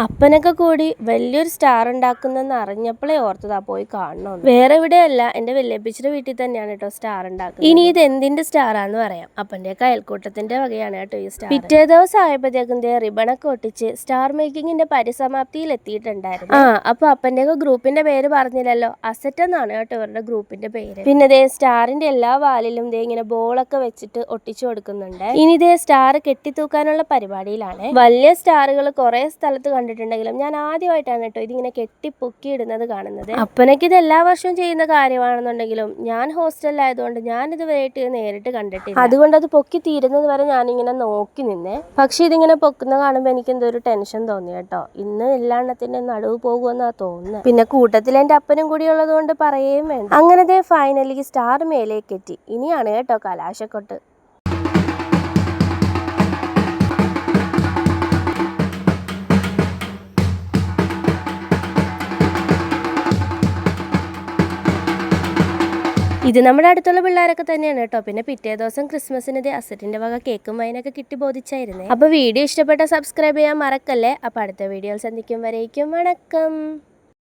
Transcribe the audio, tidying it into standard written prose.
അപ്പനൊക്കെ കൂടി വലിയൊരു സ്റ്റാർ ഉണ്ടാക്കുന്നെന്ന് അറിഞ്ഞപ്പോഴേ ഓർത്തതാ പോയി കാണണം. വേറെ എവിടെയല്ല, എന്റെ വല്യപ്പച്ചിയുടെ വീട്ടിൽ തന്നെയാണ് കേട്ടോ സ്റ്റാർ ഉണ്ടാക്കുന്നത്. ഇനി ഇത് എന്തിന്റെ സ്റ്റാർ ആന്ന് പറയാം. അപ്പന്റെ അയൽക്കൂട്ടത്തിന്റെ വകയാണ് കേട്ടോ ഈ സ്റ്റാർ. പിറ്റേ ദിവസം ആയപ്പോഴത്തേക്കും റിബണൊക്കെ ഒട്ടിച്ച് സ്റ്റാർ മേക്കിങ്ങിന്റെ പരിസമാപ്തിയിൽ എത്തിയിട്ടുണ്ടായിരുന്നു. അപ്പൊ അപ്പന്റെ ഗ്രൂപ്പിന്റെ പേര് പറഞ്ഞില്ലല്ലോ, അസറ്റ് എന്നാണ് കേട്ടോ ഇവരുടെ ഗ്രൂപ്പിന്റെ പേര്. പിന്നെ സ്റ്റാറിന്റെ എല്ലാ വാലിലും ഇങ്ങനെ ബോളൊക്കെ വെച്ചിട്ട് ഒട്ടിച്ചു കൊടുക്കുന്നുണ്ട്. ഇനി സ്റ്റാർ കെട്ടിത്തൂക്കാനുള്ള പരിപാടിയിലാണ്. വലിയ സ്റ്റാറുകൾ കുറെ സ്ഥലത്ത് കണ്ടിട്ടുണ്ടെങ്കിലും ഞാൻ ആദ്യമായിട്ടാണ് കേട്ടോ ഇതിങ്ങനെ കെട്ടിപ്പൊക്കി ഇടുന്നത് കാണുന്നത്. അപ്പനക്ക് ഇത് എല്ലാ വർഷവും ചെയ്യുന്ന കാര്യമാണെന്നുണ്ടെങ്കിലും ഞാൻ ഹോസ്റ്റലിലായതുകൊണ്ട് ഞാൻ ഇതുവരെയായിട്ട് നേരിട്ട് കണ്ടിട്ടില്ല. അതുകൊണ്ട് അത് പൊക്കി തീരുന്നത് വരെ ഞാനിങ്ങനെ നോക്കി നിന്നേ. പക്ഷെ ഇതിങ്ങനെ പൊക്കുന്ന കാണുമ്പോൾ എനിക്ക് എന്തോ ഒരു ടെൻഷൻ തോന്നി കേട്ടോ. ഇന്ന് എല്ലാണ്ണത്തിന്റെ നടുവ് പോകുമെന്നാ തോന്നുന്നത്. പിന്നെ കൂട്ടത്തിൽ എന്റെ അപ്പനും കൂടി ഉള്ളത് കൊണ്ട് പറയുകയും വേണ്ട. അങ്ങനെ ഫൈനലി സ്റ്റാർ മേലേക്ക് എത്തി. ഇനിയാണ് കേട്ടോ കലാശക്കൊട്ട്. ഇത് നമ്മുടെ അടുത്തുള്ള പിള്ളേരൊക്കെ തന്നെയാണ് കേട്ടോ. പിന്നെ പിറ്റേ ദിവസം ക്രിസ്മസിന് അസറ്റിന്റെ വക കേക്കും വൈനൊക്കെ കിട്ടി ബോധിച്ചായിരുന്നേ. അപ്പൊ വീഡിയോ ഇഷ്ടപ്പെട്ട സബ്സ്ക്രൈബ് ചെയ്യാൻ മറക്കല്ലേ. അപ്പൊ അടുത്ത വീഡിയോയിൽ സന്ധിക്കും വരേക്കും വണക്കം.